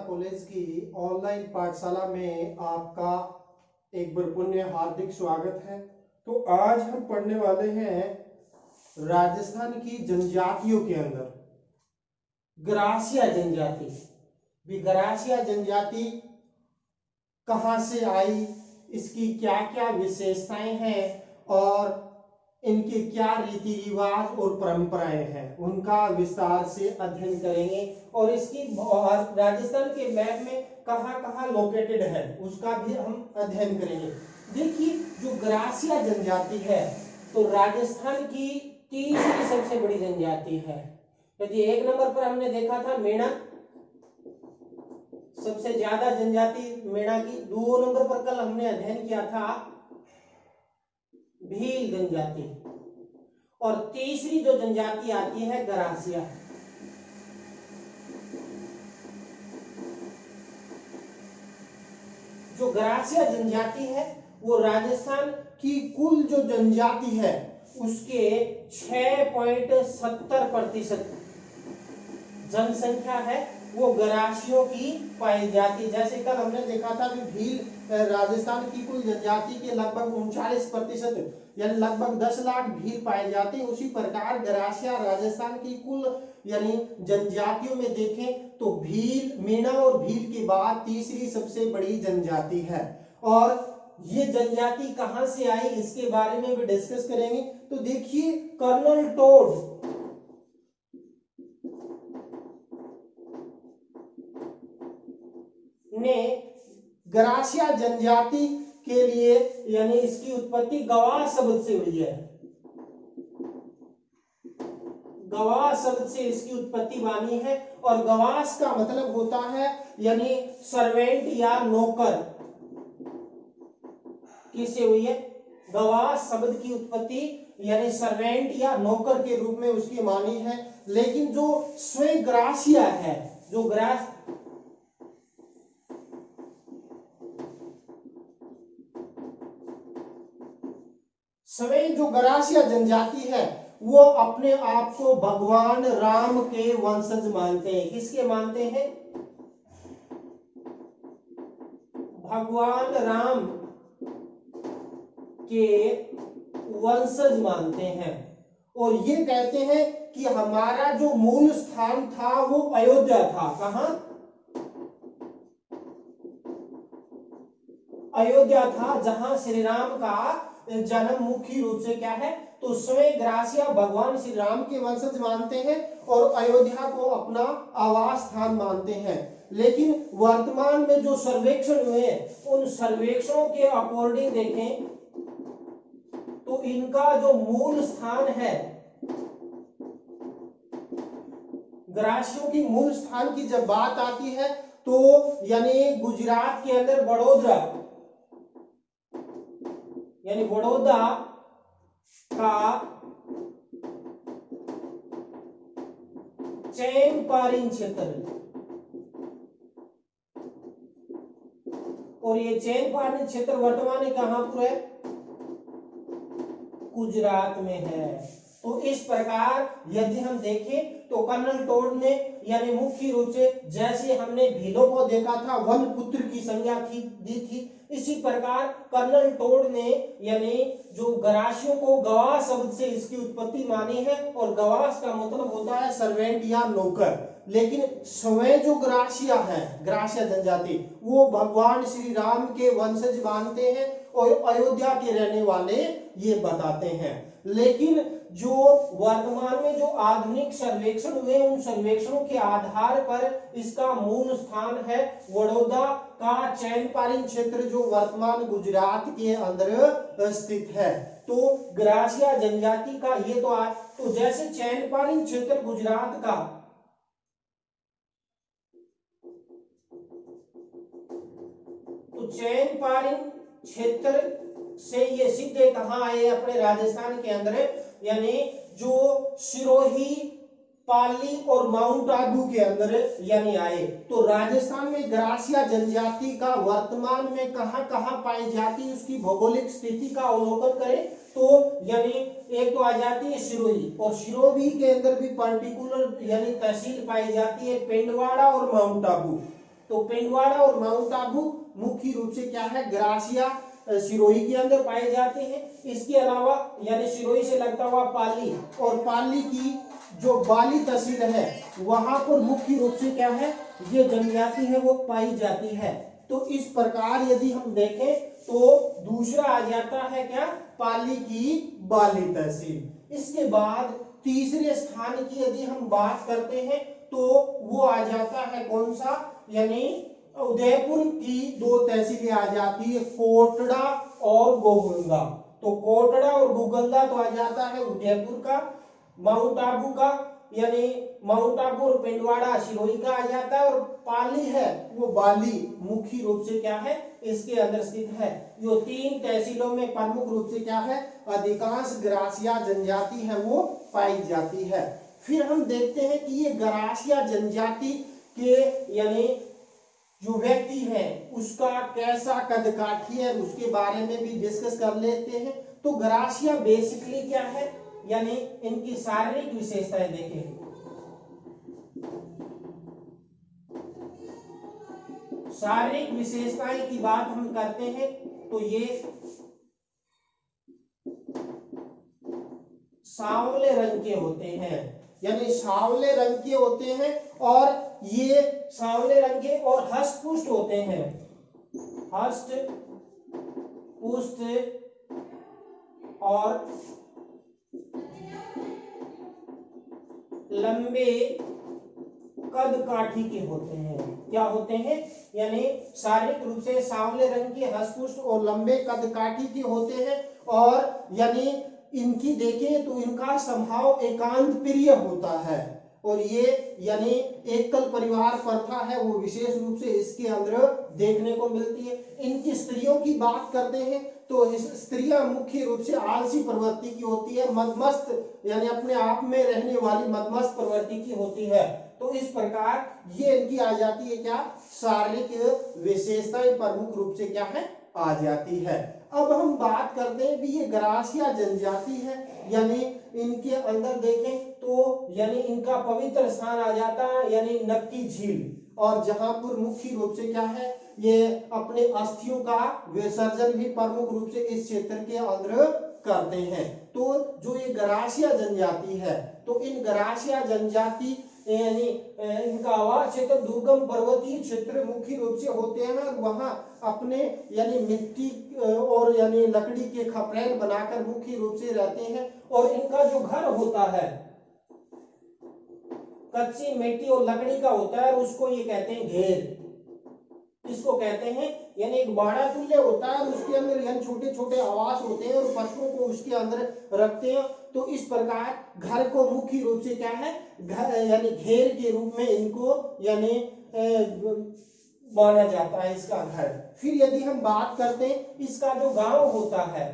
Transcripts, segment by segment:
College की online पाठशाला में आपका एक बार पुण्य हार्दिक स्वागत है। तो आज हम पढ़ने वाले हैं राजस्थान की जनजातियों के अंदर गरासिया जनजाति। भी गरासिया जनजाति कहाँ से आई, इसकी क्या क्या विशेषताएं हैं और इनके क्या रीति रिवाज और परंपराएं हैं, उनका विस्तार से अध्ययन करेंगे। और इसकी राजस्थान के मैप में कहाँ कहाँ लोकेटेड है उसका भी हम अध्ययन करेंगे। देखिए, जो गरासिया जनजाति है तो राजस्थान की तीसरी सबसे बड़ी जनजाति है। यदि एक नंबर पर हमने देखा था मेणा, सबसे ज्यादा जनजाति मेणा की। दो नंबर पर कल हमने अध्ययन किया था भील जनजाति, और तीसरी जो जनजाति आती है गरासिया। जो गरासिया जनजाति है वो राजस्थान की कुल जो जनजाति है उसके 6.70% जनसंख्या है वो गरासियों की पाई जाती। जैसे कल हमने देखा था कि भील राजस्थान की कुल जनजाति के लगभग 39% यानी लगभग 10 लाख भील पाए जाते हैं। उसी प्रकार गरासिया राजस्थान की कुल यानी जनजातियों में देखें तो भील, मीणा और भील के बाद तीसरी सबसे बड़ी जनजाति है। और ये जनजाति कहां से आई इसके बारे में भी डिस्कस करेंगे। तो देखिए, कर्नल टोड ने ग्रासिया जनजाति के लिए यानी इसकी उत्पत्ति गवाह शब्द से हुई है। गवाह शब्द से इसकी उत्पत्ति मानी है और गवास का मतलब होता है यानी सर्वेंट या नौकर। किससे हुई है? गवास शब्द की उत्पत्ति यानी सर्वेंट या नौकर के रूप में उसकी मानी है। लेकिन जो स्वयं ग्रासिया है, जो स्वयं जो ग्रासिया जनजाति है वो अपने आप को भगवान राम के वंशज मानते हैं। किसके मानते हैं? भगवान राम के वंशज मानते हैं और ये कहते हैं कि हमारा जो मूल स्थान था वो अयोध्या था। कहां? अयोध्या था, जहां श्री राम का जन्म मुख्य रूप से क्या है, तो स्वयं ग्रासिया भगवान श्री राम के वंशज मानते हैं और अयोध्या को अपना आवास स्थान मानते हैं। लेकिन वर्तमान में जो सर्वेक्षण हुए उन सर्वेक्षणों के अकॉर्डिंग देखें तो इनका जो मूल स्थान है, ग्रासियों की मूल स्थान की जब बात आती है तो यानी गुजरात के अंदर बड़ौदा, यानी बड़ौदा का चैनपारीन क्षेत्र, और ये चैनपारीन क्षेत्र वर्तमान में कहां पर है? गुजरात में है। तो इस प्रकार यदि हम देखें तो कर्नल टोड ने यानी मुख्य रूप से जैसे हमने भीलों को देखा था वन पुत्र की संज्ञा दी थी, इसी प्रकार कर्नल टोड ने यानी जो ग्रासियों को गवाह शब्द से इसकी उत्पत्ति मानी है और गवास का मतलब होता है सर्वेंट या नौकर। लेकिन स्वयं जो ग्रासिया है, ग्रासिया जनजाति, वो भगवान श्री राम के वंशज मानते हैं और अयोध्या के रहने वाले ये बताते हैं। लेकिन जो वर्तमान में जो आधुनिक सर्वेक्षण हुए उन सर्वेक्षणों के आधार पर इसका मूल स्थान है बड़ौदा का चैनपारीन क्षेत्र, जो वर्तमान गुजरात के अंदर स्थित है। तो ग्रासिया जनजाति का ये तो जैसे चैनपारीन क्षेत्र गुजरात का, तो चैनपारीन क्षेत्र से ये सिद्ध कहां आए? अपने राजस्थान के अंदर, यानी जो सिरोही, पाली और माउंट आबू के अंदर यानी आए। तो राजस्थान में ग्रासिया जनजाति का वर्तमान में कहां कहां पाई जाती है उसकी भौगोलिक स्थिति का अवलोकन करें तो यानी एक तो आ जाती है सिरोही, और सिरोही के अंदर भी पर्टिकुलर यानी तहसील पाई जाती है पेंडवाड़ा और माउंट आबू। तो पेंडवाड़ा और माउंट आबू मुख्य रूप से क्या है? ग्रासिया सिरोही के अंदर पाए जाते हैं। इसके अलावा यानी सिरोही से लगता हुआ पाली, और पाली की जो बाली तहसील है वहां पर मुख्य रूप से क्या है? ये जनजाति है वो पाई जाती है। तो इस प्रकार यदि हम देखें तो दूसरा आ जाता है क्या? पाली की बाली तहसील। इसके बाद तीसरे स्थान की यदि हम बात करते हैं तो वो आ जाता है कौन सा? यानी उदयपुर की दो तहसीलें आ जाती है, कोटड़ा और गोगुंदा। तो कोटड़ा और गोगुंदा तो आ जाता है उदयपुर का, माउंट आबू का यानी माउंट आबू और पेंडवाड़ा सिरोही का आ जाता है, और पाली है वो बाली मुख्य रूप से क्या है? इसके अंदर स्थित है। जो तीन तहसीलों में प्रमुख रूप से क्या है? अधिकांश ग्रासिया जनजाति है वो पाई जाती है। फिर हम देखते हैं कि ये ग्रासिया जनजाति के यानी जो व्यक्ति है उसका कैसा कदकाठी है उसके बारे में भी डिस्कस कर लेते हैं। तो ग्रासिया बेसिकली क्या है? यानी इनकी शारीरिक विशेषताएं देखें। शारीरिक विशेषताएं की बात हम करते हैं तो ये सांवले रंग के होते हैं, यानी सांवले रंग के होते हैं, और ये सांवले रंग के और हष्ट पुष्ट होते हैं। हष्ट पुष्ट और लंबे कद काठी के होते हैं। क्या होते हैं? यानी शारीरिक रूप से सांवले रंग के, हष्टपुष्ट और लंबे कद काठी के होते हैं। और यानी इनकी देखें तो इनका स्वभाव एकांत प्रिय होता है। और ये यानी एकल परिवार प्रथा है वो विशेष रूप से इसके अंदर देखने को मिलती है। इनकी स्त्रियों की बात करते हैं तो स्त्रियां मुख्य रूप से आलसी प्रवृत्ति की होती है, मदमस्त यानी अपने आप में रहने वाली मदमस्त प्रवृत्ति की होती है। तो इस प्रकार ये इनकी आ जाती है क्या? शारीरिक विशेषताएं प्रमुख रूप से क्या है? आ जाती है। अब हम बात करते हैं भी ये ग्रासिया जनजाति है, यानी इनके अंदर देखें तो यानी इनका पवित्र स्थान आ जाता है यानी नक्की झील, और जहां पर मुख्य रूप से क्या है? ये अपने अस्थियों का विसर्जन भी प्रमुख रूप से इस क्षेत्र के अंदर करते हैं। तो जो ये ग्रासिया जनजाति है, तो इन ग्रासिया जनजाति यानी इनका आवास क्षेत्र दुर्गम पर्वतीय क्षेत्र मुख्य रूप से होते हैं, और वहां अपने यानी मिट्टी और यानी लकड़ी के खपरेल बनाकर मुख्य रूप से रहते हैं। और इनका जो घर होता है कच्ची मिट्टी और लकड़ी का होता है, उसको ये कहते हैं घेर। इसको कहते हैं यानी एक बाड़ा तुल्य होता है, उसके अंदर यानी छोटे छोटे आवास होते हैं और पशुओं को उसके अंदर रखते हैं। तो इस प्रकार घर को मुख्य रूप से क्या है? घर यानी घेर के रूप में इनको यानी माना जाता है इसका घर। फिर यदि हम बात करते हैं इसका जो गांव होता है,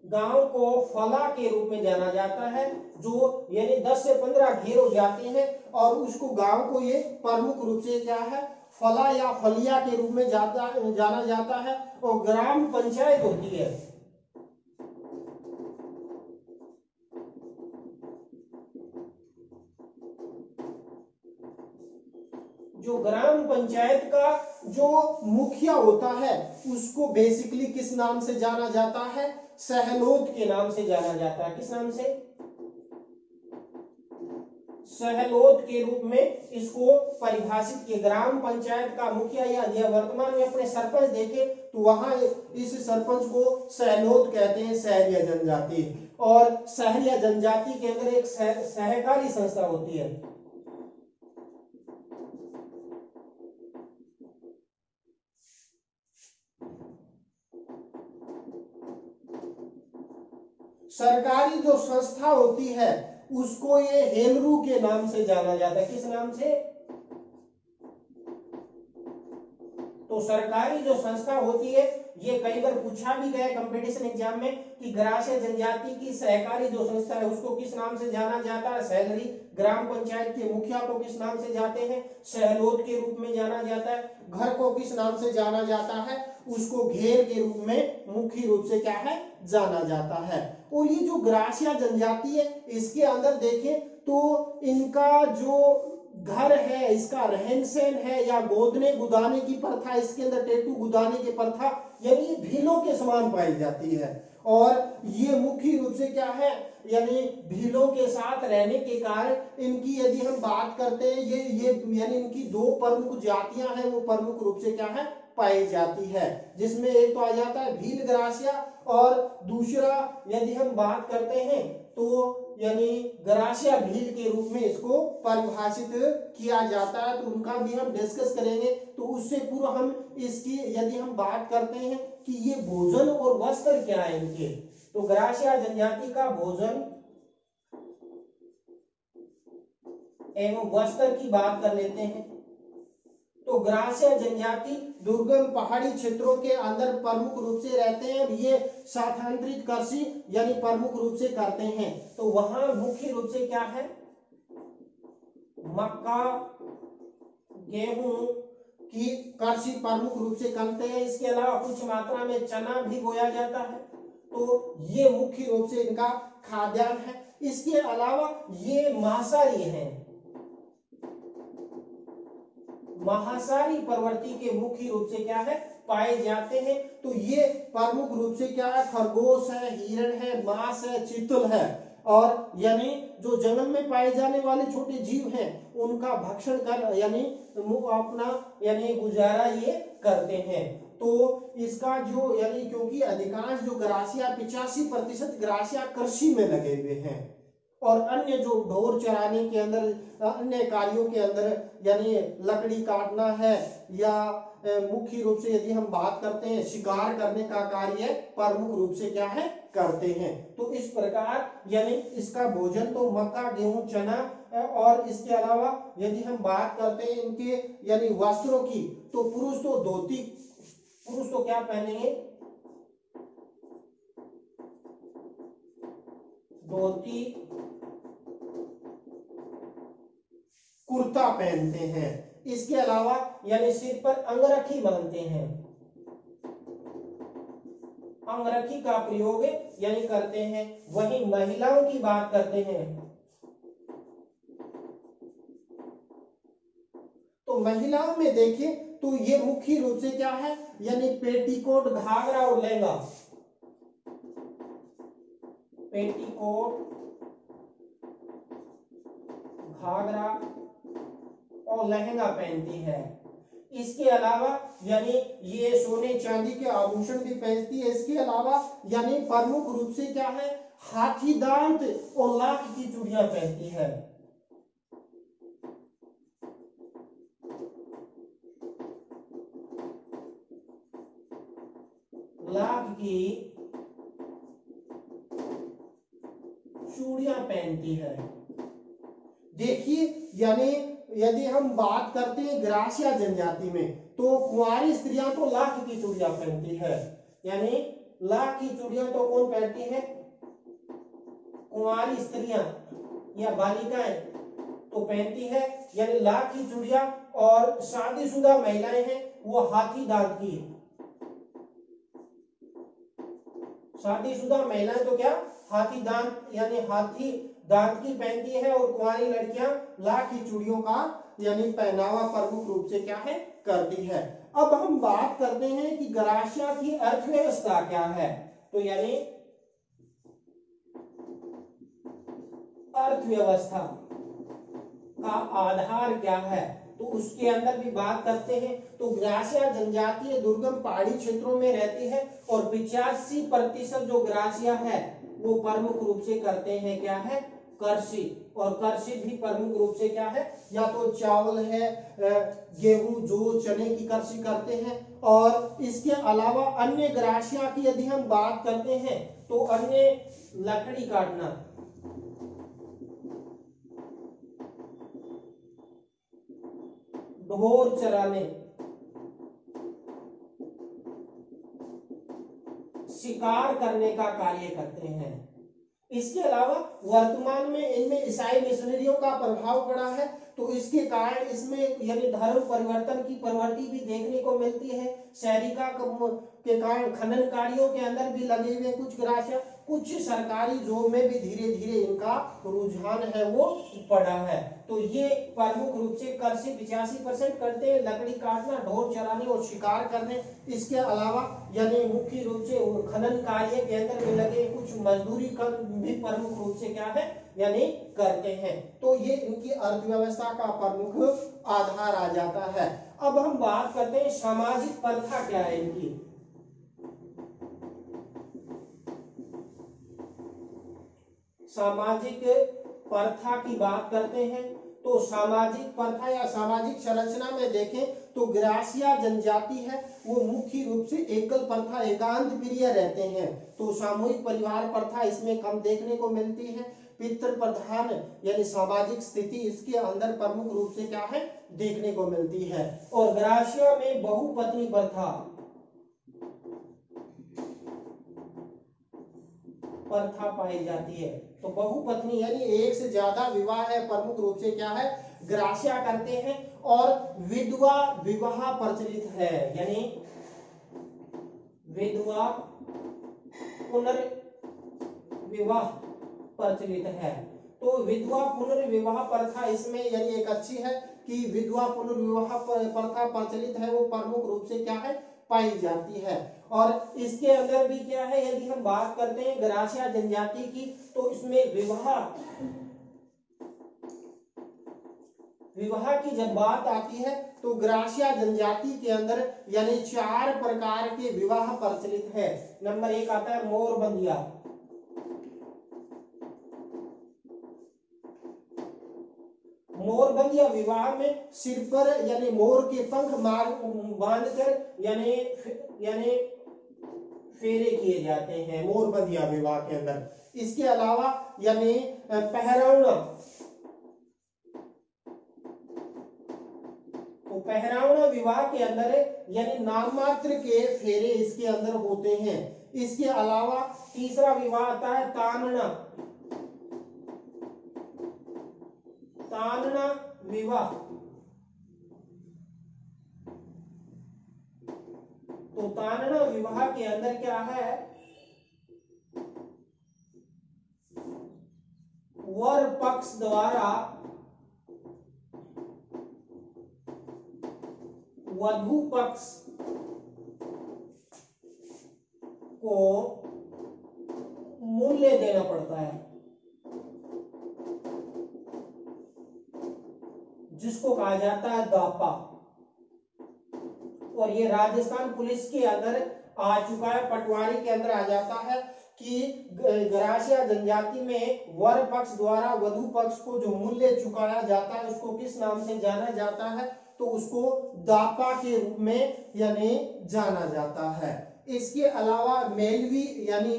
गांव को फला के रूप में जाना जाता है, जो यानी 10 से 15 घेर हो जाते हैं और उसको गांव को ये प्रमुख रूप से क्या है? फला या फलिया के रूप में जाना जाता है। और ग्राम पंचायत होती है, जो ग्राम पंचायत का जो मुखिया होता है उसको बेसिकली किस नाम से जाना जाता है? सहलोद के नाम से जाना जाता है। किस नाम से? सहलोद के रूप में इसको परिभाषित किया। ग्राम पंचायत का मुखिया या वर्तमान में अपने सरपंच देखे तो वहां इस सरपंच को सहलोद कहते हैं, सहरिया जनजाति। और सहरिया जनजाति के अंदर एक सहकारी संस्था होती है। सरकारी जो संस्था होती है उसको ये हेलरू के नाम से जाना जाता है। किस नाम से? तो सरकारी जो संस्था होती है, ये कई बार पूछा भी गया कंपटीशन एग्जाम में कि ग्रासिया जनजाति की सहकारी जो संस्था है उसको किस नाम से जाना जाता है? सहलरी। ग्राम पंचायत के मुखिया को किस नाम से जाते हैं? सहलोद के रूप में जाना जाता है। घर को किस नाम से जाना जाता है? उसको घेर के रूप में मुख्य रूप से क्या है? जाना जाता है। और ये जो ग्रासिया जनजाति है इसके अंदर देखें तो इनका जो घर है, इसका रहन सहन है या गोदने गुदाने की प्रथा, इसके अंदर टेटू गुदाने की प्रथा यानी भीलों के समान पाई जाती है। और ये मुख्य रूप से क्या है? यानी भीलों के साथ रहने के कारण इनकी यदि हम बात करते हैं ये यानी इनकी दो प्रमुख जातियां हैं वो प्रमुख रूप से क्या है? पाई जाती है, जिसमें एक तो आ जाता है भील ग्रासिया और दूसरा यदि हम बात करते हैं तो यानी ग्रासिया भील के रूप में इसको परिभाषित किया जाता है। तो उनका भी हम डिस्कस करेंगे। तो उससे पूर्व हम इसकी यदि हम बात करते हैं कि ये भोजन और वस्त्र क्या है इनके, तो ग्रासिया जनजाति का भोजन एवं वस्त्र की बात कर लेते हैं। तो ग्रासिया जनजाति दुर्गम पहाड़ी क्षेत्रों के अंदर प्रमुख रूप से रहते हैं। ये स्थानांतरित कृषि यानी प्रमुख रूप से करते हैं। तो वहां मुख्य रूप से क्या है? मक्का गेहूं की कृषि प्रमुख रूप से करते हैं। इसके अलावा कुछ मात्रा में चना भी बोया जाता है। तो ये मुख्य रूप से इनका खाद्यान्न है। इसके अलावा ये मांसाहारी हैं, मांसाहारी प्रवृत्ति के मुख्य रूप से क्या है? पाए जाते हैं। तो ये प्रमुख रूप से क्या है? खरगोश है, हिरण है, मांस है, चीतल है, और यानी जो जंगल में पाए जाने वाले छोटे जीव हैं उनका भक्षण कर यानी अपना यानी गुजारा ये करते हैं। तो इसका जो यानी क्योंकि अधिकांश जो ग्रासिया 85% ग्रासिया कृषि में लगे हुए हैं और अन्य जो ढोर चराने के अंदर, अन्य कार्यों के अंदर, यानी लकड़ी काटना है या मुख्य रूप से यदि हम बात करते हैं शिकार करने का कार्य प्रमुख रूप से क्या है करते हैं। तो इस प्रकार यानी इसका भोजन तो मक्का, गेहूं, चना, और इसके अलावा यदि हम बात करते हैं इनके यानी वस्त्रों की, तो पुरुष तो धोती, पुरुष तो क्या पहनेंगे, धोती कुर्ता पहनते हैं। इसके अलावा यानी सिर पर अंगरखी बांधते हैं, अंगरखी का प्रयोग यानी करते हैं। वहीं महिलाओं की बात करते हैं तो महिलाओं में देखिए तो ये मुख्य रूप से क्या है, यानी पेटीकोट, घाघरा और लहंगा, पेटीकोट, घाघरा और लहंगा पहनती है। इसके अलावा यानी ये सोने चांदी के आभूषण भी पहनती है। इसके अलावा यानी प्रमुख रूप से क्या है, हाथी दांत और लाख की चूड़ियां पहनती है। लाख की चूड़ियां पहनती है। देखिए यानी यदि हम बात करते हैं ग्रासिया जनजाति में, तो कुंवारी स्त्रियां तो लाख की चूड़ियां पहनती है। यानी लाख की चूड़ियां तो कौन पहनती है, कुंवारी स्त्रियां या बालिकाएं तो पहनती है, यानी लाख की चूड़ियां। और शादीशुदा महिलाएं हैं वो हाथी दांत की, शादीशुदा महिलाएं तो क्या हाथी दांत यानी हाथी दांत की पहनती है, और कुंवारी लड़कियां लाख की चूड़ियों का यानी पहनावा प्रमुख रूप से क्या है करती है। अब हम बात करते हैं कि ग्रासिया की अर्थव्यवस्था क्या है। तो यानी अर्थव्यवस्था का आधार क्या है, तो उसके अंदर भी बात करते हैं। तो ग्रासिया जनजातीय दुर्गम पहाड़ी क्षेत्रों में रहती है, और 85% जो ग्रासिया है वो प्रमुख रूप से करते हैं क्या है कृषि। और कृषि भी प्रमुख रूप से क्या है, या तो चावल है, गेहूं, जौ, चने की कृषि करते हैं। और इसके अलावा अन्य ग्रासिया की यदि हम बात करते हैं तो अन्य लकड़ी काटना, ढोर चराने, शिकार करने का कार्य करते हैं। इसके अलावा वर्तमान में इनमें ईसाई मिशनरियों का प्रभाव पड़ा है, तो इसके कारण इसमें यानी धर्म परिवर्तन की प्रवृत्ति भी देखने को मिलती है। शहरीकरण के कारण खनन कार्यों के अंदर भी लगे हुए कुछ ग्रासिया, कुछ सरकारी जॉब में भी धीरे धीरे इनका रुझान है वो पड़ा है। तो ये प्रमुख रूप से कृषि 85% करते हैं, लकड़ी काटना, ढोर चराने और शिकार करने। इसके अलावा यानी मुख्य रूप से खनन कार्य के अंदर में लगे कुछ मजदूरी कर भी प्रमुख रूप से क्या है यानी करते हैं। तो ये इनकी अर्थव्यवस्था का प्रमुख आधार आ जाता है। अब हम बात करते हैं सामाजिक प्रथा क्या है इनकी। सामाजिक प्रथा की बात करते हैं तो सामाजिक प्रथा या सामाजिक संरचना में देखें तो ग्रासिया जनजाति है वो मुख्य रूप से एकल प्रथा, एकांत प्रिय रहते हैं। तो सामूहिक परिवार प्रथा इसमें कम देखने को मिलती है। पितृ प्रधान यानी सामाजिक स्थिति इसके अंदर प्रमुख रूप से क्या है देखने को मिलती है। और ग्रासिया में बहुपत्नी प्रथा पाई जाती है। तो बहुपत्नी यानी एक से ज्यादा विवाह है प्रमुख रूप से क्या है ग्रासिया करते हैं। और विधवा विवाह प्रचलित है, यानी विधवा पुनर्विवाह प्रचलित है। तो विधवा पुनर्विवाह प्रथा इसमें यानी एक अच्छी है कि विधवा पुनर्विवाह प्रथा प्रचलित है, वो प्रमुख रूप से क्या है पाई जाती है। और इसके अंदर भी क्या है यदि हम बात करते हैं ग्रासिया जनजाति की तो इसमें विवाह की जब बात आती है तो ग्रासिया जनजाति के अंदर यानी 4 प्रकार के विवाह प्रचलित है। नंबर 1 आता है मोरबंदिया, बंधिया विवाह में सिर पर यानी मोर के पंख मार बांधकर यानी फेरे किए जाते हैं मोर बंधिया विवाह के अंदर। इसके अलावा यानी पहरावना, तो पहरावना विवाह के अंदर यानी नाम मात्र के फेरे इसके अंदर होते हैं। इसके अलावा तीसरा विवाह आता है तानना, तानना विवाह। तो तानना विवाह के अंदर क्या है, वर पक्ष द्वारा वधु पक्ष को मूल्य देना पड़ता है, जिसको कहा जाता है दापा। और ये राजस्थान पुलिस के अंदर आ चुका है, पटवारी के अंदर आ जाता है कि गरासिया जनजाति में वर पक्ष द्वारा वधु पक्ष को जो मूल्य चुकाया जाता है उसको किस नाम से जाना जाता है, तो उसको दापा के रूप में यानी जाना जाता है। इसके अलावा मेलवी यानी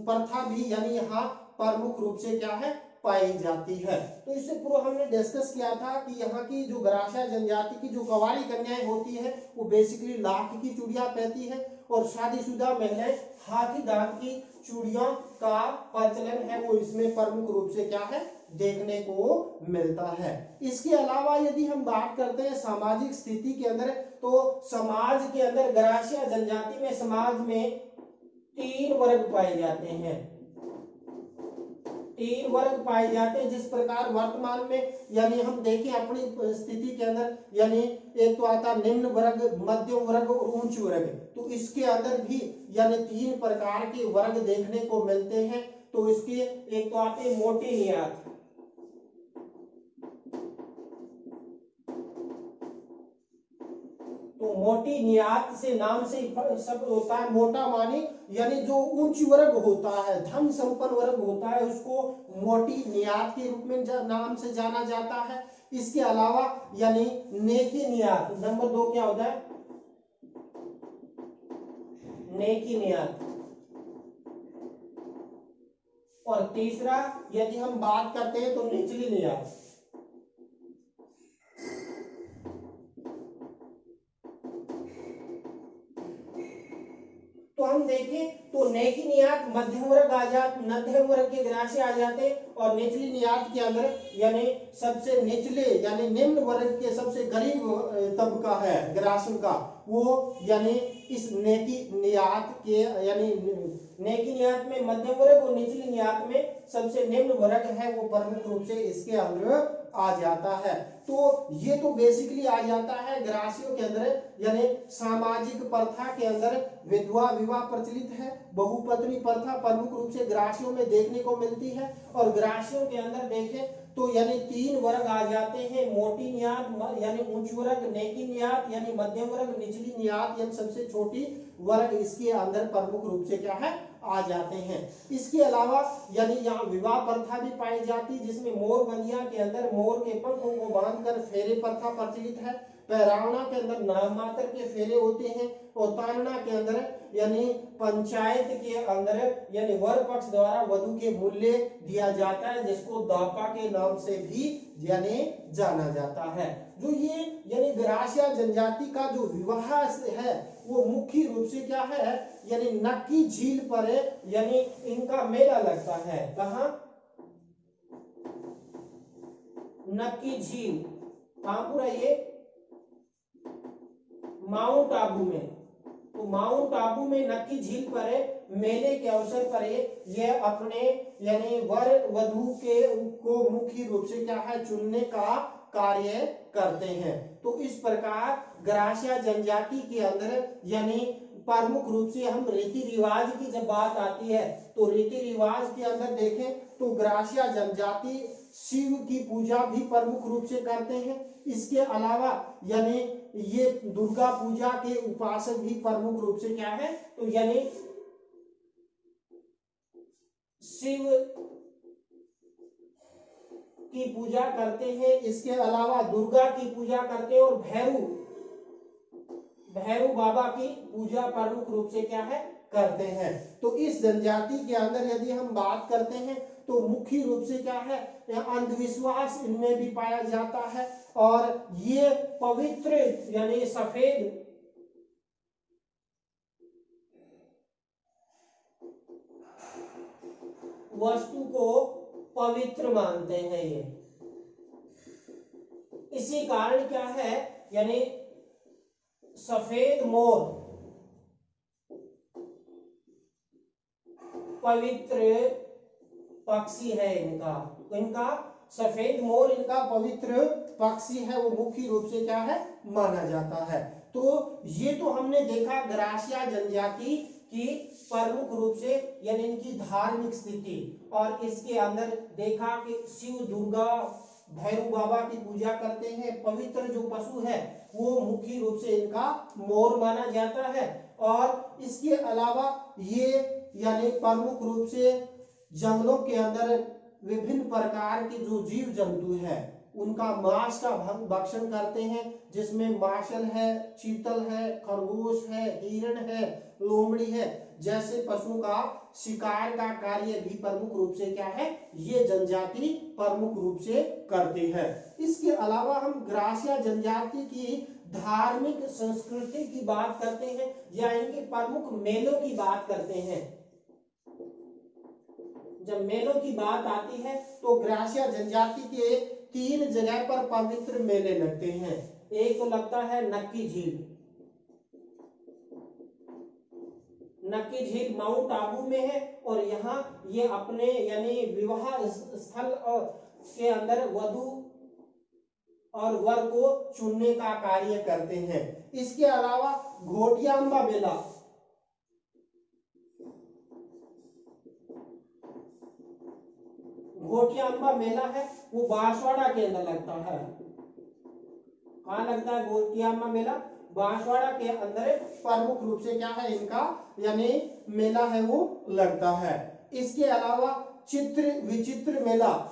प्रथा भी यानी यहाँ प्रमुख रूप से क्या है पाई जाती है। तो इससे पूर्व हमने डिस्कस किया था कि यहाँ की जो गरासिया जनजाति की जो कवारी कन्याएं होती है वो बेसिकली लाख की चूड़ियां पहनती है और शादीशुदा महिलाएं हाथी दांत की चूड़ियों का प्रचलन है वो इसमें प्रमुख रूप से क्या है देखने को मिलता है। इसके अलावा यदि हम बात करते हैं सामाजिक स्थिति के अंदर, तो समाज के अंदर गरासिया जनजाति में समाज में 3 वर्ग पाए जाते हैं, 3 वर्ग पाए जाते हैं। जिस प्रकार वर्तमान में यानी हम देखें अपनी स्थिति के अंदर यानी एक तो आता निम्न वर्ग, मध्यम वर्ग और उच्च वर्ग, तो इसके अंदर भी यानी 3 प्रकार के वर्ग देखने को मिलते हैं। तो इसके एक तो आते मोटी नियात, तो मोटी नियात से नाम से शब्द होता है, मोटा माने यानी जो उच्च वर्ग होता है, धन संपन्न वर्ग होता है, उसको मोटी नियात के रूप में नाम से जाना जाता है। इसके अलावा यानी नेकी नियात, नंबर 2 क्या होता है, नेकी नियात। और तीसरा यदि हम बात करते हैं तो निचली नियात। तो हम देखें तो नेकी नियात मध्यम वर्ग मध्यम वर्ग के ग्रासी आ जाते और निचली नियात के अंदर यानी सबसे निचले यानी निम्न वर्ग के सबसे गरीब तबका है ग्रासन का, वो यानी इस नेकी नियात के यानी नेकी नियात में मध्यम वर्ग और निचली नियात में सबसे निम्न वर्ग है वो प्रमुख रूप से इसके अंदर आ जाता है। तो ये तो बेसिकली आ जाता है ग्रासियों के अंदर यानी सामाजिक प्रथा के अंदर विधवा विवाह प्रचलित है, बहुपत्नी प्रथा प्रमुख रूप से ग्रासियों में देखने को मिलती है। और ग्रासियों के अंदर देखें तो यानी 3 वर्ग आ जाते हैं, मोटी नियात यानी उच्च वर्ग, नेकी नियात यानी मध्यम वर्ग, निचली नियात यानी सबसे छोटी वर्ग इसके अंदर प्रमुख रूप से क्या है आ जाते हैं। इसके अलावा यानी यहाँ विवाह प्रथा भी पाई जाती है जिसमें मोर बंदिया के अंदर मोर के पंखों को बांधकर फेरे प्रथा प्रचलित है, पहरावना के अंदर नाम मात्र के फेरे होते हैं और तानना के अंदर यानी पंचायत के अंदर यानी वर पक्ष द्वारा वधु के मूल्य दिया जाता है जिसको दापा के नाम से भी यानी जाना जाता है। जो ये यानी ग्रासिया जनजाति का जो विवाह है वो मुख्य रूप से क्या है यानी नक्की झील पर यानी इनका मेला लगता है। कहाँ? नक्की झील कहां पूरा ये माउंट आबू में। तो माउंट आबू में नक्की झील पर मेले के अवसर पर ये अपने यानी वर वधु के को मुख्य रूप से क्या है चुनने का कार्य करते हैं। तो इस प्रकार ग्रासिया जनजाति के अंदर यानी प्रमुख रूप से हम रीति रिवाज की जब बात आती है तो रीति रिवाज के अंदर देखें तो ग्रासिया जनजाति शिव की पूजा भी प्रमुख रूप से करते हैं। इसके अलावा यानी ये दुर्गा पूजा के उपासक भी प्रमुख रूप से क्या है तो यानी शिव की पूजा करते हैं, इसके अलावा दुर्गा की पूजा करते हैं और भैरू बाबा की पूजा प्रमुख रूप से क्या है करते हैं। तो इस जनजाति के अंदर यदि हम बात करते हैं तो मुख्य रूप से क्या है अंधविश्वास इनमें भी पाया जाता है और ये पवित्र यानी सफेद वस्तु को पवित्र मानते हैं ये। इसी कारण क्या है यानी सफेद मोर पवित्र पक्षी है इनका सफेद मोर इनका पवित्र पक्षी है, वो मुख्य रूप से क्या है माना जाता है। तो ये तो हमने देखा ग्रासिया जनजाति की प्रमुख रूप से यानी इनकी धार्मिक स्थिति, और इसके अंदर देखा कि शिव दुर्गा भैरू बाबा की पूजा करते हैं, पवित्र जो पशु है वो मुख्य रूप से इनका मोर माना जाता है। और इसके अलावा ये यानी प्रमुख रूप से जंगलों के अंदर विभिन्न प्रकार के जो जीव जंतु है उनका मांस का भक्षण करते हैं, जिसमें मार्शल है, चीतल है, खरगोश है, हिरण है, लोमड़ी है जैसे पशुओं का शिकार का कार्य भी प्रमुख रूप से क्या है ये जनजाति प्रमुख रूप से करती है। इसके अलावा हम ग्रासिया जनजाति की धार्मिक संस्कृति की बात करते हैं या इनके प्रमुख मेलों की बात करते हैं। जब मेलों की बात आती है तो ग्रासिया जनजाति के 3 जगह पर पवित्र मेले लगते हैं। एक तो लगता है नक्की झील माउंट आबू में है और यहाँ ये अपने यानी विवाह स्थल के अंदर वधु और वर को चुनने का कार्य करते हैं। इसके अलावा घोटियांबा मेला है वो बांसवाड़ा के अंदर लगता है। कहाँ लगता है घोटियांबा मेला? बांसवाड़ा के अंदर प्रमुख रूप से क्या है इनका यानी मेला है वो लगता है। इसके अलावा चित्र विचित्र मेला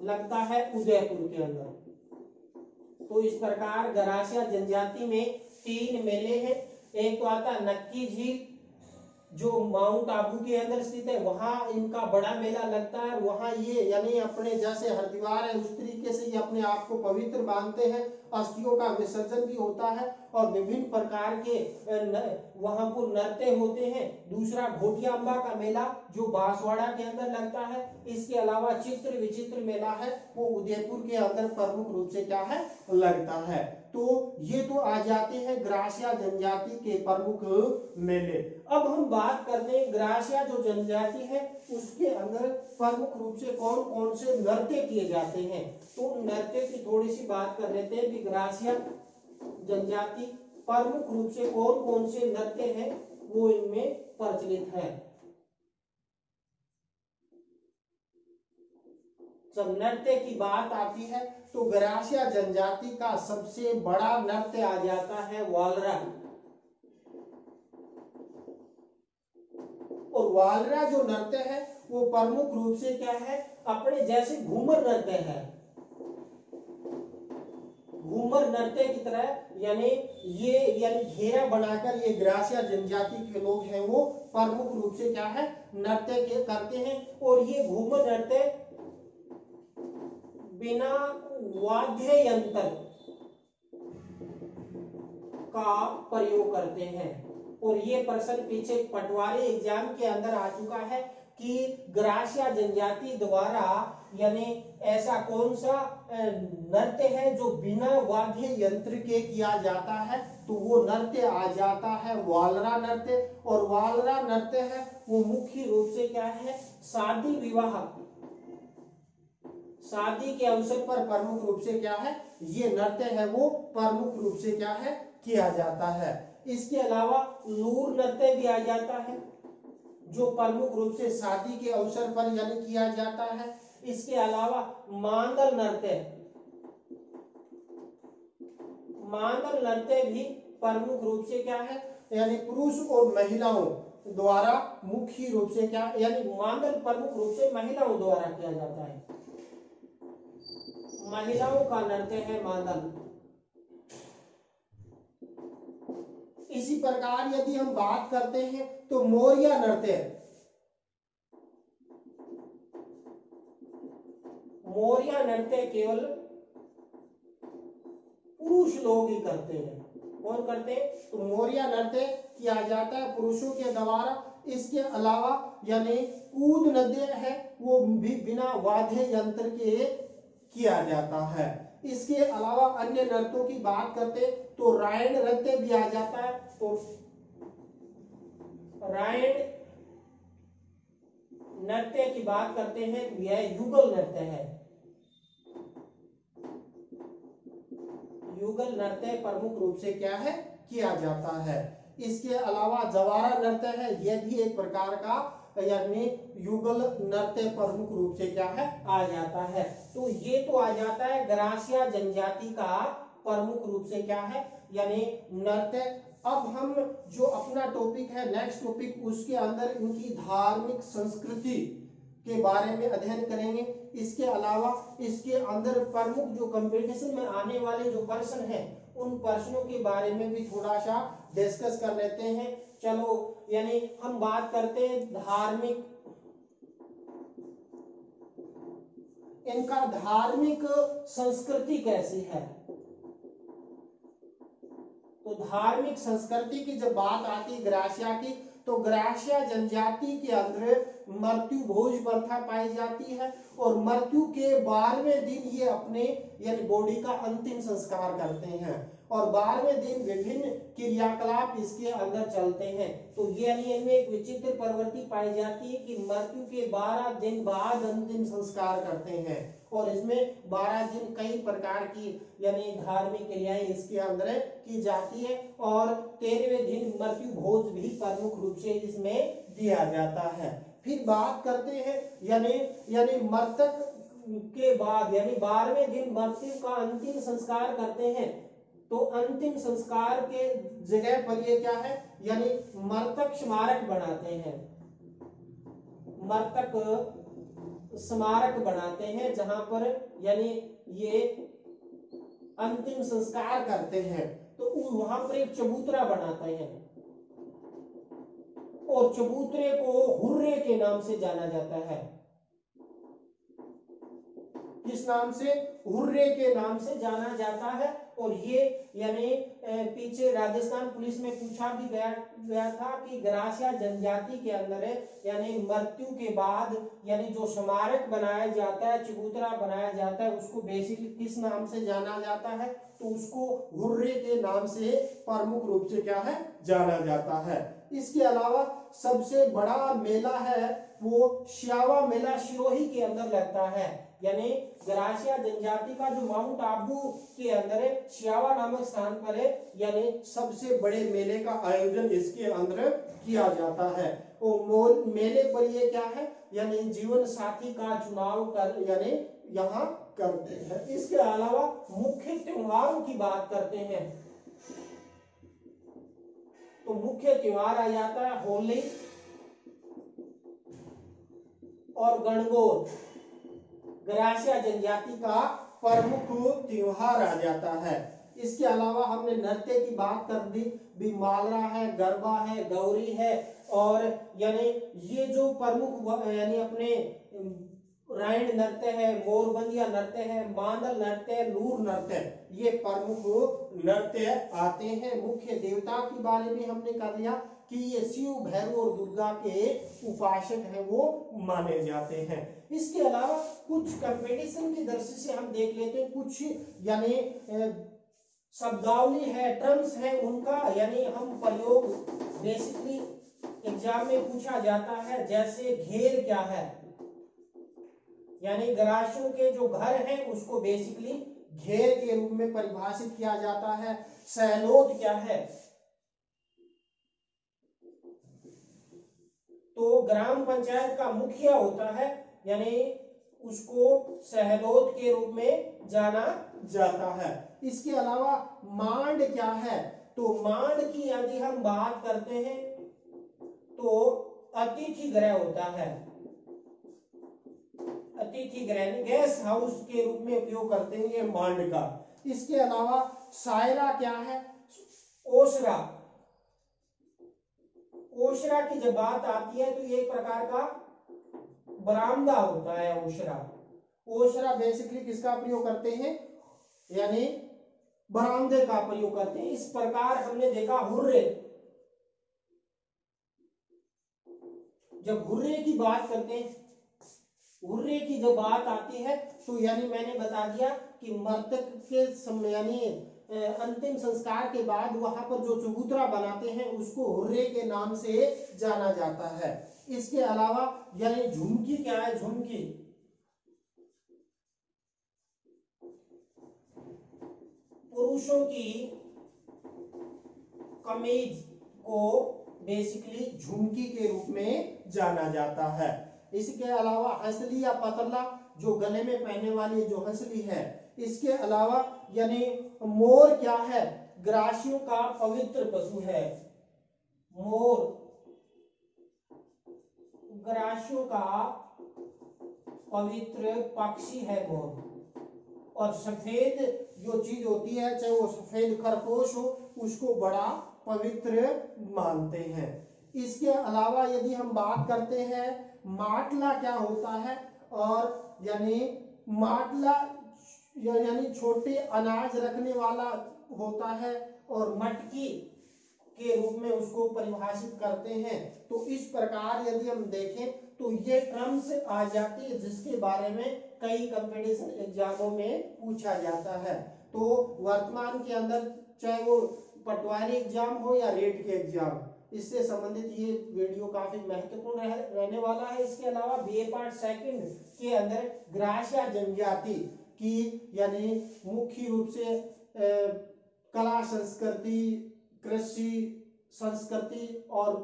लगता है उदयपुर के अंदर। तो इस प्रकार ग्रासिया जनजाति में 3 मेले हैं। एक तो आता है नक्की झील जो माउंट आबू के अंदर स्थित है, वहां इनका बड़ा मेला लगता है। वहां ये यानी अपने जैसे हरिद्वार है उस तरीके से ये अपने आप को पवित्र मानते हैं, अस्थियों का विसर्जन भी होता है और विभिन्न प्रकार के वहां पर नृत्य होते हैं। दूसरा घोटियांबा का मेला जो बांसवाड़ा के अंदर लगता है। इसके अलावा चित्र विचित्र मेला है वो उदयपुर के अंदर प्रमुख रूप से क्या है लगता है। तो ये तो आ जाते हैं ग्रासिया जनजाति के प्रमुख मेले। अब हम बात करते हैं ग्रासिया जो जनजाति है उसके अंदर प्रमुख रूप से कौन कौन से नृत्य किए जाते हैं। तो नृत्य की थोड़ी सी बात कर लेते हैं कि ग्रासिया जनजाति प्रमुख रूप से कौन कौन से नृत्य हैं वो इनमें प्रचलित है। जब नृत्य की बात आती है तो ग्रासिया जनजाति का सबसे बड़ा नृत्य आ जाता है वालरा। और वालरा जो नृत्य है वो प्रमुख रूप से क्या है अपने जैसे घूमर नृत्य है, घूमर नृत्य की तरह यानी घेरा बनाकर ये ग्रासिया जनजाति के लोग हैं वो प्रमुख रूप से क्या है नृत्य करते हैं। और ये घूमर नृत्य बिना वाद्य यंत्र का प्रयोग करते हैं। और ये प्रश्न पीछे पटवारी एग्जाम के अंदर आ चुका है कि ग्रासिया जनजाति द्वारा यानी ऐसा कौन सा नृत्य है जो बिना वाद्य यंत्र के किया जाता है। तो वो नृत्य आ जाता है वालरा नृत्य। और वालरा नृत्य है वो मुख्य रूप से क्या है शादी विवाह शादी के अवसर पर प्रमुख रूप से क्या है ये नृत्य है वो प्रमुख रूप से क्या है किया जाता है। इसके अलावा लूर नृत्य भी आ जाता है जो प्रमुख रूप से शादी के अवसर पर यानी किया जाता है। इसके अलावा मांदल नृत्य भी प्रमुख रूप से क्या है यानी पुरुष और महिलाओं द्वारा मुख्य रूप से क्या यानी मांडल प्रमुख रूप से महिलाओं द्वारा किया जाता है। महिलाओं का नृत्य है मांडल। इसी प्रकार यदि हम बात करते हैं तो मोरिया नृत्य, मोरिया नृत्य केवल पुरुष लोग ही करते हैं। कौन करते हैं? तो मोरिया नृत्य किया जाता है पुरुषों के द्वारा। इसके अलावा यानी कूद नृत्य है वो भी बिना वाद्य यंत्र के किया जाता है। इसके अलावा अन्य नृत्यों की बात करते तो रायण नृत्य भी आ जाता है। तो रायण नृत्य की बात करते हैं, यह युगल नृत्य है। युगल नृत्य प्रमुख रूप से क्या है किया जाता है। इसके अलावा जवारा नृत्य है, यह भी एक प्रकार का यानी युगल नृत्य प्रमुख रूप से क्या है आ जाता है। तो ये तो आ जाता है ग्रासिया जनजाति का प्रमुख रूप से क्या है यानी नृत्य। अब हम जो अपना टॉपिक है नेक्स्ट टॉपिक, उसके अंदर इनकी धार्मिक संस्कृति के बारे में अध्ययन करेंगे। इसके अलावा इसके अंदर प्रमुख जो कंपटीशन में आने वाले जो प्रश्न हैं उन प्रश्नों के बारे में भी थोड़ा सा डिस्कस कर लेते हैं। चलो यानी हम बात करते हैं धार्मिक, इनका धार्मिक संस्कृति कैसी है। तो धार्मिक संस्कृति की जब बात आती है ग्रासिया की, तो ग्रासिया जनजाति के अंदर मृत्यु भोज प्रथा पाई जाती है और मृत्यु के 12वें दिन ये अपने यानी बॉडी का अंतिम संस्कार करते हैं और 12वें दिन विभिन्न क्रियाकलाप इसके अंदर चलते हैं। तो ये यानी इनमें एक विचित्र प्रवृत्ति पाई जाती है कि मृत्यु के 12 दिन बाद अंतिम संस्कार करते हैं और इसमें 12 दिन कई प्रकार की यानी धार्मिक क्रियाएं इसके अंदर की जाती है और 13वें दिन मृत्यु भोज भी प्रमुख रूप से इसमें दिया जाता है। फिर बात करते हैं यानी मृतक के बाद यानी 12वें दिन मृत्यु का अंतिम संस्कार करते हैं। तो अंतिम संस्कार के जगह पर ये क्या है यानी मृतक स्मारक बनाते हैं, मृतक स्मारक बनाते हैं जहां पर यानी ये अंतिम संस्कार करते हैं। तो वहां पर एक चबूतरा बनाते हैं और चबूतरे को हुर्रे के नाम से जाना जाता है। किस नाम से? हुर्रे के नाम से जाना जाता है। और ये यानी पीछे राजस्थान पुलिस में पूछा भी गया था कि ग्रासिया जनजाति के अंदर यानी मृत्यु के बाद यानी जो स्मारक बनाया जाता है, चबूतरा बनाया जाता है, उसको बेसिकली किस नाम से जाना जाता है? तो उसको हुर्रे के नाम से प्रमुख रूप से क्या है जाना जाता है। इसके अलावा सबसे बड़ा मेला है वो श्यावा मेला सिरोही के अंदर लगता है। यानी ग्रासिया जनजाति का जो माउंट आबू के अंदर है श्यावा नामक स्थान पर है यानी सबसे बड़े मेले का आयोजन इसके अंदर किया जाता है। और मेले पर ये क्या है यानी जीवन साथी का चुनाव कर यानी यहाँ करते हैं। इसके अलावा मुख्य त्योहारों की बात करते हैं तो मुख्य त्योहार आ जाता है होली और गणगौर, ग्रासिया जनजाति का प्रमुख त्योहार आ जाता है। इसके अलावा हमने नृत्य की बात कर दी, भी मालरा है, गरबा है, गौरी है और यानी ये जो प्रमुख यानी अपने रायण नृत्य है, मोरबंदिया नृत्य है, मांडल नृत्य है, लूर नृत्य, ये प्रमुख नृत्य आते हैं। मुख्य देवता के बारे में हमने कर लिया कि ये शिव, भैरव और दुर्गा के उपासक हैं वो माने जाते हैं। इसके अलावा कुछ कंपटीशन की दृष्टि से हम देख लेते हैं, कुछ यानी शब्दावली है, टर्म्स है उनका यानी हम प्रयोग बेसिकली एग्जाम में पूछा जाता है। जैसे घेर क्या है यानी ग्रासियों के जो घर हैं उसको बेसिकली घेर के रूप में परिभाषित किया जाता है। सहलोद क्या है? तो ग्राम पंचायत का मुखिया होता है यानी उसको सहलोद के रूप में जाना जाता है। इसके अलावा मांड क्या है? तो मांड की यदि हम बात करते हैं तो अतिथि गृह होता है, अतिथि गृह गेस्ट हाउस के रूप में उपयोग करते हैं ये मांड का। इसके अलावा सायरा क्या है, ओसरा, ओसरा की जब बात आती है तो ये एक प्रकार का बरामदा होता है ओसरा। ओसरा बेसिकली किसका प्रयोग करते हैं, यानी बरामदे का प्रयोग करते हैं। इस प्रकार हमने देखा हुर्रे, जब हुर्रे की बात करते हैं, हुर्रे की जब बात आती है तो यानी मैंने बता दिया कि मृतक के समय यानी अंतिम संस्कार के बाद वहां पर जो चबूतरा बनाते हैं उसको हुर्रे के नाम से जाना जाता है। इसके अलावा यानी झुमकी क्या है, झुमकी पुरुषों की कमीज को बेसिकली झुमकी के रूप में जाना जाता है। इसके अलावा हंसली या पतला जो गले में पहनने वाली जो हंसली है। इसके अलावा यानी मोर क्या है, ग्रासियों का पवित्र पशु है, मोर ग्रासियों का पवित्र पक्षी है मोर। और सफेद जो चीज होती है चाहे वो सफेद खरगोश हो उसको बड़ा पवित्र मानते हैं। इसके अलावा यदि हम बात करते हैं माटला क्या होता है, और यानी माटला यानी छोटे अनाज रखने वाला होता है और मटकी के रूप में उसको परिभाषित करते हैं। तो इस प्रकार यदि हम देखें तो ये टर्म्स आ जाती है जिसके बारे में कई कंपटीशन एग्जामों में पूछा जाता है। तो वर्तमान के अंदर चाहे वो पटवारी एग्जाम हो या रेट के एग्जाम, इससे संबंधित ये वीडियो काफी महत्वपूर्ण रहने वाला है। इसके अलावा बीए पार्ट सेकंड के अंदर ग्रासिया जनजाति की यानी मुख्य रूप से कला संस्कृति, कृषि संस्कृति और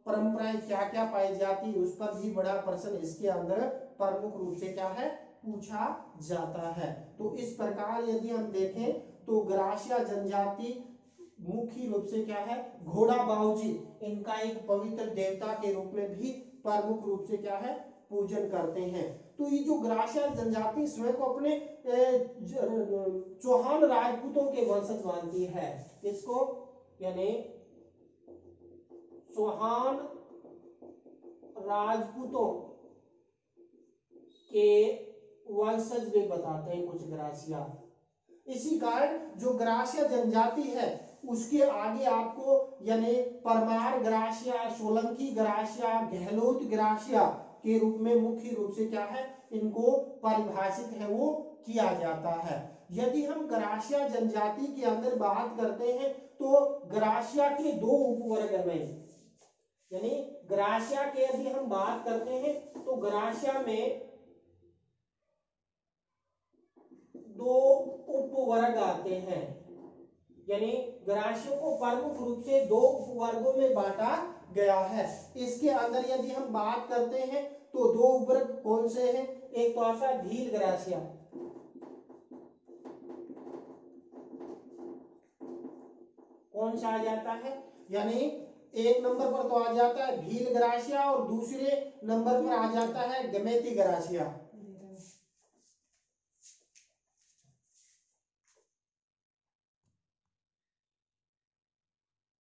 परंपराएं क्या क्या पाई जाती उस पर भी बड़ा प्रश्न इसके अंदर प्रमुख रूप से क्या है पूछा जाता है। तो इस प्रकार यदि हम देखें तो ग्रासिया जनजाति मुख्य रूप से क्या है घोड़ा बाऊजी, इनका एक पवित्र देवता के रूप में भी प्रमुख रूप से क्या है पूजन करते हैं। तो ये जो ग्रासिया जनजाति स्वयं को अपने चौहान राजपूतों के वंशज मानती है, इसको यानी चौहान राजपूतों के वंशज वे बताते हैं कुछ ग्रासिया। इसी कारण जो ग्रासिया जनजाति है उसके आगे आपको यानी Parmar gratia, Solanki gratia, Gehlot gratia के रूप में मुख्य रूप से क्या है इनको परिभाषित है वो किया जाता है। यदि हम ग्रासिया जनजाति के अंदर बात करते हैं तो ग्रासिया के दो उपवर्ग में, यानी ग्रासिया के यदि हम बात करते हैं तो ग्रासिया में दो उपवर्ग आते हैं, यानी ग्रासियों को प्रमुख रूप से दो उपवर्गों में बांटा गया है। इसके अंदर यदि हम बात करते हैं तो दो उपवर्ग कौन से हैं, एक तो आता है भील ग्रासिया, कौन सा आ जाता है, यानी एक नंबर पर तो आ जाता है भील ग्रासिया और दूसरे नंबर पर आ जाता है गमेती ग्रासिया।